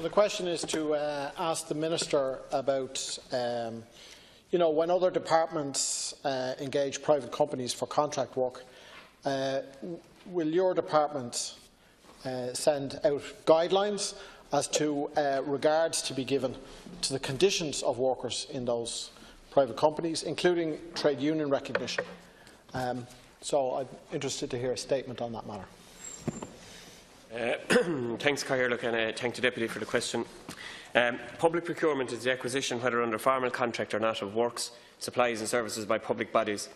The question is to ask the Minister about, when other departments engage private companies for contract work, will your department send out guidelines as to regards to be given to the conditions of workers in those private companies, including trade union recognition? So I'm interested to hear a statement on that matter. Thanks, Cathaoirleach, and thank the Deputy for the question. Public procurement is the acquisition, whether under formal contract or not, of works, supplies and services by public bodies.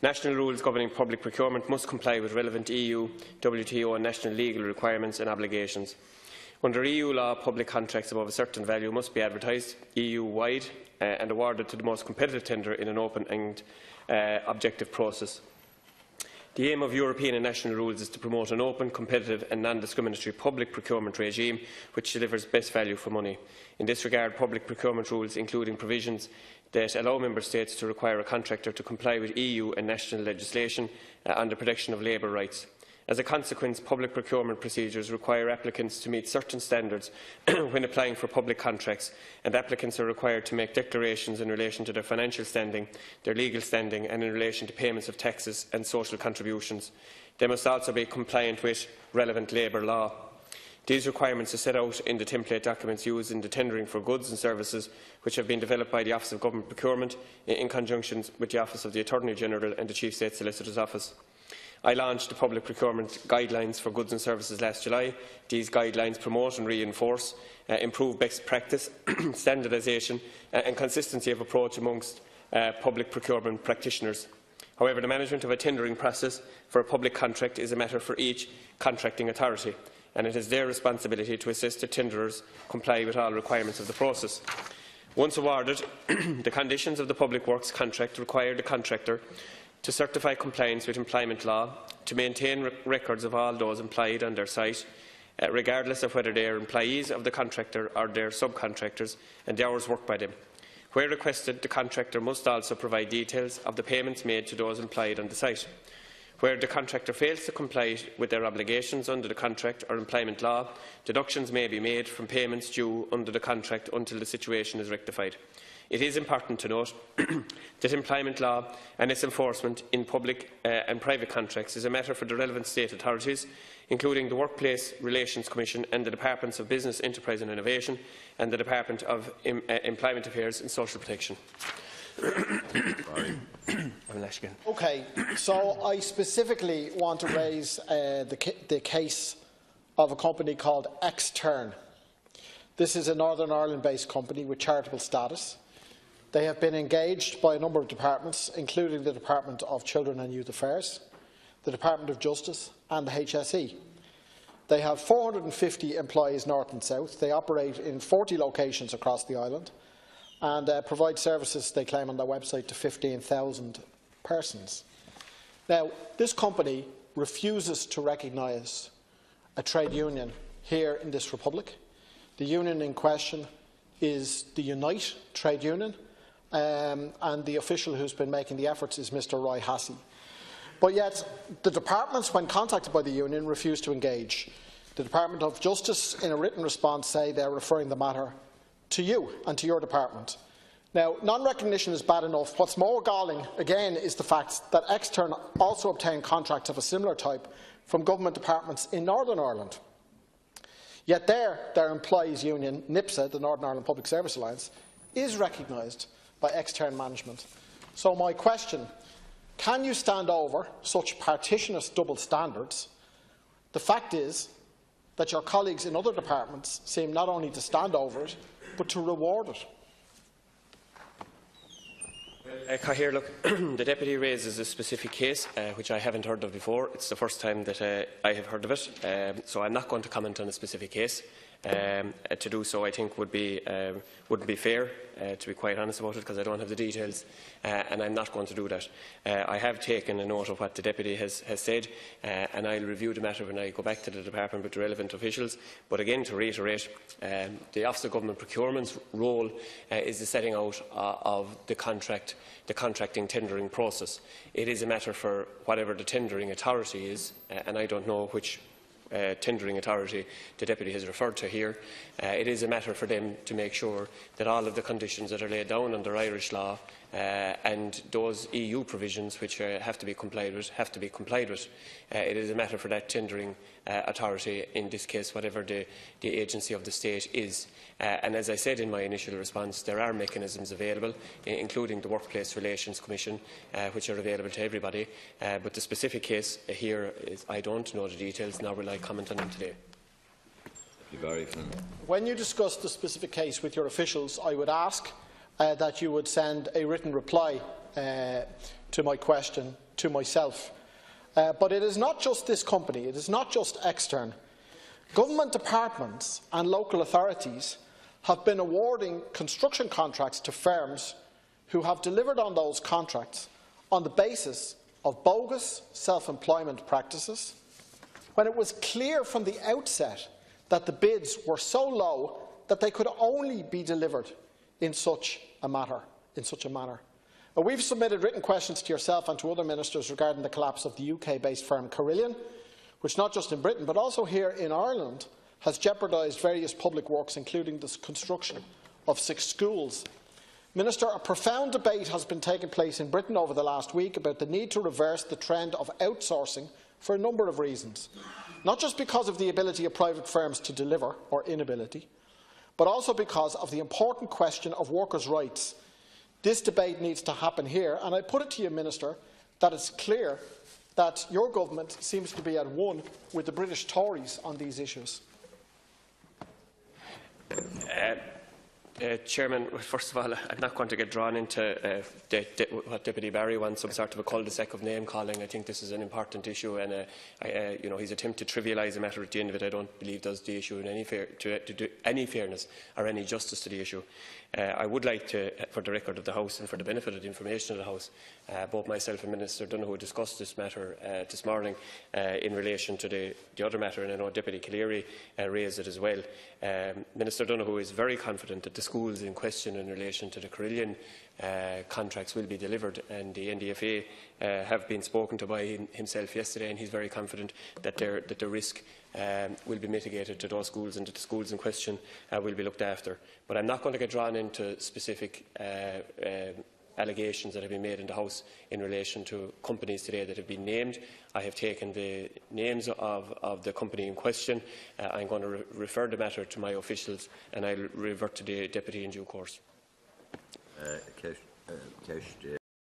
National rules governing public procurement must comply with relevant EU, WTO and national legal requirements and obligations. Under EU law, public contracts above a certain value must be advertised EU-wide and awarded to the most competitive tender in an open and objective process. The aim of European and national rules is to promote an open, competitive and non-discriminatory public procurement regime which delivers best value for money. In this regard, public procurement rules, including provisions that allow Member States to require a contractor to comply with EU and national legislation on the protection of labour rights. As a consequence, public procurement procedures require applicants to meet certain standards when applying for public contracts, and applicants are required to make declarations in relation to their financial standing, their legal standing and in relation to payments of taxes and social contributions. They must also be compliant with relevant labour law. These requirements are set out in the template documents used in the tendering for goods and services, which have been developed by the Office of Government Procurement in conjunction with the Office of the Attorney-General and the Chief State Solicitor's Office. I launched the public procurement guidelines for goods and services last July. These guidelines promote and reinforce improved best practice, standardisation and consistency of approach amongst public procurement practitioners. However, the management of a tendering process for a public contract is a matter for each contracting authority, and it is their responsibility to assist the tenderers comply with all requirements of the process. Once awarded, the conditions of the public works contract require the contractor to certify compliance with employment law, to maintain records of all those employed on their site, regardless of whether they are employees of the contractor or their subcontractors, and the hours worked by them. Where requested, the contractor must also provide details of the payments made to those employed on the site. Where the contractor fails to comply with their obligations under the contract or employment law, deductions may be made from payments due under the contract until the situation is rectified. It is important to note that employment law and its enforcement in public and private contracts is a matter for the relevant state authorities, including the Workplace Relations Commission and the Departments of Business, Enterprise and Innovation and the Department of Employment Affairs and Social Protection. Okay, so I specifically want to raise the case of a company called Extern. This is a Northern Ireland-based company with charitable status. They have been engaged by a number of departments, including the Department of Children and Youth Affairs, the Department of Justice and the HSE. They have 450 employees north and south. They operate in 40 locations across the island and provide services, they claim on their website, to 15,000 persons. Now, this company refuses to recognise a trade union here in this Republic. The union in question is the Unite trade union, and the official who has been making the efforts is Mr Roy Hassey. But yet, the departments, when contacted by the union, refuse to engage. The Department of Justice, in a written response, say they are referring the matter to you and to your department. Now, non-recognition is bad enough. What's more galling, again, is the fact that Extern also obtained contracts of a similar type from government departments in Northern Ireland. Yet their employees' union, NIPSA, the Northern Ireland Public Service Alliance, is recognised by Extern management. So my question, can you stand over such partitionist double standards? The fact is that your colleagues in other departments seem not only to stand over it, but to reward it. Cathaoirleach, the Deputy raises a specific case which I haven't heard of before. It's the first time that I have heard of it, so I'm not going to comment on a specific case. To do so, I think, wouldn't be fair, to be quite honest about it, because I don't have the details, and I'm not going to do that. I have taken a note of what the Deputy has said, and I'll review the matter when I go back to the Department with the relevant officials. But again, to reiterate, the Office of Government Procurement's role is the setting out of the contracting tendering process. It is a matter for whatever the tendering authority is, and I don't know which tendering authority the Deputy has referred to here. It is a matter for them to make sure that all of the conditions that are laid down under Irish law and those EU provisions which have to be complied with have to be complied with. It is a matter for that tendering authority, in this case whatever the agency of the state is. And as I said in my initial response, there are mechanisms available, including the Workplace Relations Commission, which are available to everybody. But the specific case here is I don't know the details, nor will I comment on them today. When you discuss the specific case with your officials, I would ask that you would send a written reply to my question to myself. But it is not just this company, it is not just Extern. Government departments and local authorities have been awarding construction contracts to firms who have delivered on those contracts on the basis of bogus self-employment practices, when it was clear from the outset that the bids were so low that they could only be delivered in such a manner. We've submitted written questions to yourself and to other ministers regarding the collapse of the UK-based firm Carillion, which not just in Britain but also here in Ireland has jeopardised various public works, including the construction of 6 schools. Minister, a profound debate has been taking place in Britain over the last week about the need to reverse the trend of outsourcing for a number of reasons, not just because of the ability of private firms to deliver, or inability, but also because of the important question of workers' rights. This debate needs to happen here, and I put it to you, Minister, that it's clear that your government seems to be at one with the British Tories on these issues. Chairman, first of all, I'm not going to get drawn into what Deputy Barry wants, some sort of a cul-de-sac of name-calling. I think this is an important issue, and his attempt to trivialise a matter at the end of it, I don't believe does the issue in to do any fairness or any justice to the issue. I would like to, for the record of the House and for the benefit of the information of the House, both myself and Minister Donoghue discussed this matter this morning in relation to the other matter, and I know Deputy Cleary raised it as well. Minister Donoghue is very confident that the schools in question in relation to the Carillion contracts will be delivered, and the NDFA have been spoken to by himself yesterday, and he is very confident that the risk will be mitigated to those schools and that the schools in question will be looked after. But I am not going to get drawn into specific allegations that have been made in the House in relation to companies today that have been named. I have taken the names of the company in question. I am going to refer the matter to my officials, and I will revert to the Deputy in due course.